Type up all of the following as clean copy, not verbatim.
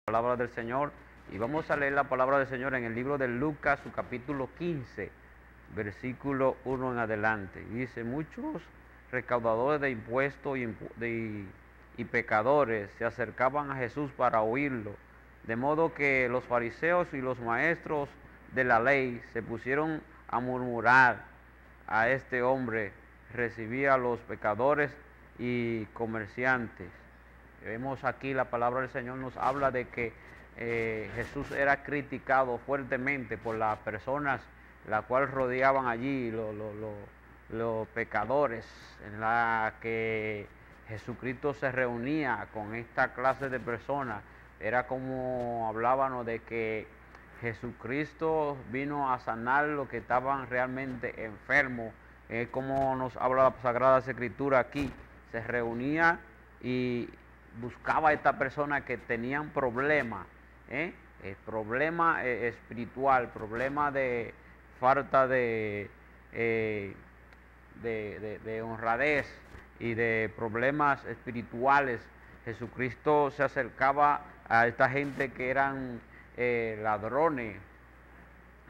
Palabra del Señor, y vamos a leer la palabra del Señor en el libro de Lucas, su capítulo 15, versículo 1 en adelante. Dice: muchos recaudadores de impuestos y pecadores se acercaban a Jesús para oírlo, de modo que los fariseos y los maestros de la ley se pusieron a murmurar: a este hombre recibía a los pecadores y comerciantes. Vemos aquí la palabra del Señor nos habla de que Jesús era criticado fuertemente por las personas las cuales rodeaban allí, los pecadores, en la que Jesucristo se reunía con esta clase de personas. Era como hablábamos de que Jesucristo vino a sanar los que estaban realmente enfermos. Como nos habla la Sagrada Escritura aquí, se reunía y buscaba a esta persona que tenían problemas, problema espiritual, problema de falta de honradez y de problemas espirituales. Jesucristo se acercaba a esta gente que eran ladrones.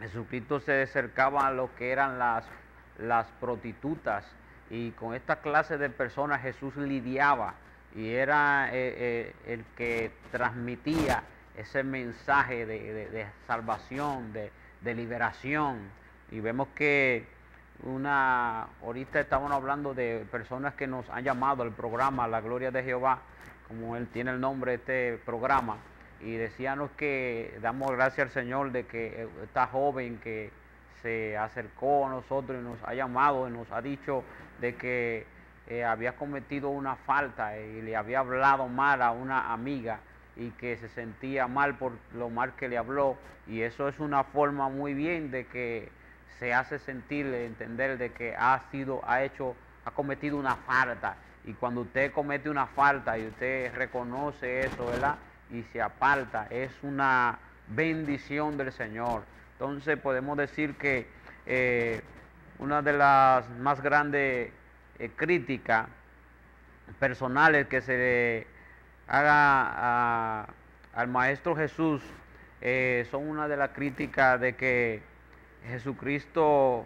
Jesucristo se acercaba a lo que eran las prostitutas, y con esta clase de personas Jesús lidiaba, y era el que transmitía ese mensaje de salvación, de liberación. Y vemos que ahorita estamos hablando de personas que nos han llamado al programa La Gloria de Jehová, como él tiene el nombre de este programa, y decíamos que damos gracias al Señor de que esta joven que se acercó a nosotros y nos ha llamado y nos ha dicho de que había cometido una falta y le había hablado mal a una amiga, y que se sentía mal por lo mal que le habló, y eso es una forma muy bien de que se hace sentir, entender de que ha cometido una falta. Y cuando usted comete una falta y usted reconoce eso, ¿verdad?, y se aparta, es una bendición del Señor. Entonces podemos decir que una de las más grandes críticas personales que se le haga al Maestro Jesús son una de las críticas de que Jesucristo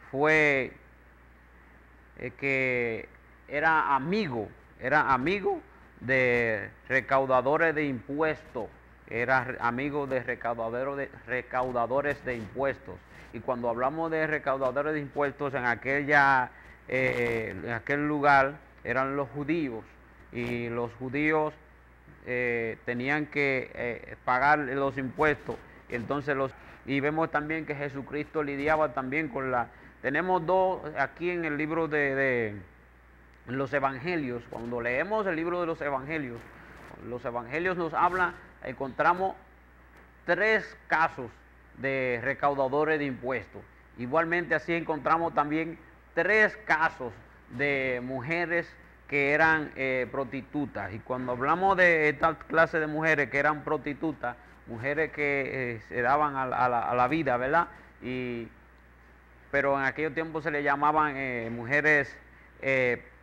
fue que era amigo de recaudadores de impuestos, era amigo de recaudadores de impuestos. Y cuando hablamos de recaudadores de impuestos, en aquel lugar eran los judíos, y los judíos tenían que pagar los impuestos. Y vemos también que Jesucristo lidiaba también con tenemos dos aquí en el libro de los evangelios. Cuando leemos el libro de los evangelios nos habla, encontramos 3 casos de recaudadores de impuestos. Igualmente así encontramos también 3 casos de mujeres que eran prostitutas. Y cuando hablamos de esta clase de mujeres que eran prostitutas, mujeres que se daban a la vida, ¿verdad? Pero en aquellos tiempos se le llamaban mujeres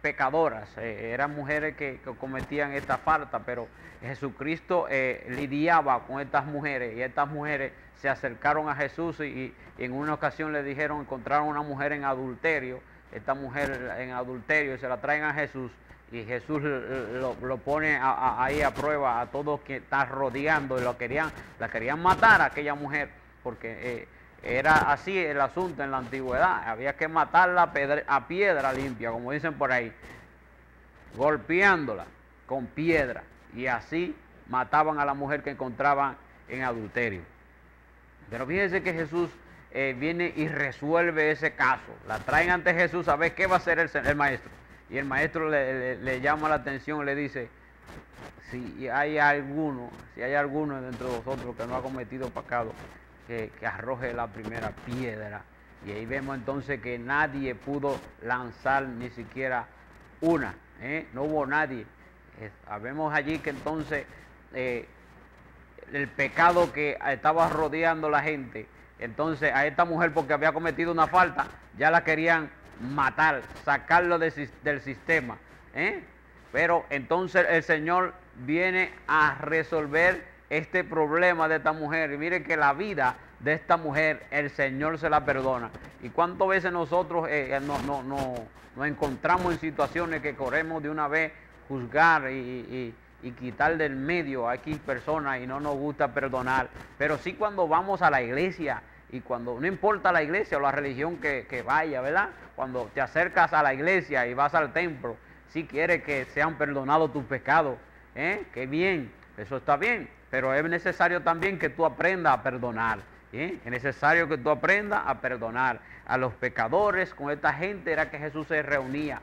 pecadoras, eran mujeres que cometían esta falta, pero Jesucristo lidiaba con estas mujeres, y estas mujeres se acercaron a Jesús y en una ocasión le dijeron, encontraron una mujer en adulterio, esta mujer en adulterio, y se la traen a Jesús, y Jesús lo pone ahí a prueba a todos que están rodeando, y la querían matar a aquella mujer, porque era así el asunto en la antigüedad, había que matarla a piedra limpia, como dicen por ahí, golpeándola con piedra, y así mataban a la mujer que encontraban en adulterio. Pero fíjense que Jesús viene y resuelve ese caso. La traen ante Jesús a ver qué va a hacer el maestro. Y el maestro le llama la atención y le dice: si hay alguno dentro de vosotros que no ha cometido pecado, que arroje la primera piedra. Y ahí vemos entonces que nadie pudo lanzar ni siquiera una, no hubo nadie. Vemos allí que entonces el pecado que estaba rodeando la gente, entonces a esta mujer, porque había cometido una falta, ya la querían matar, sacarlo del sistema. Pero entonces el Señor viene a resolver este problema de esta mujer. Y mire que la vida de esta mujer, el Señor se la perdona. ¿Y cuántas veces nosotros nos encontramos en situaciones que queremos de una vez juzgar y quitar del medio a X personas y no nos gusta perdonar? Pero sí, cuando vamos a la iglesia, y cuando no importa la iglesia o la religión que vaya, ¿verdad? Cuando te acercas a la iglesia y vas al templo, si quieres que sean perdonados tus pecados, qué bien, eso está bien, pero es necesario también que tú aprendas a perdonar. Es necesario que tú aprendas a perdonar a los pecadores. Con esta gente era que Jesús se reunía.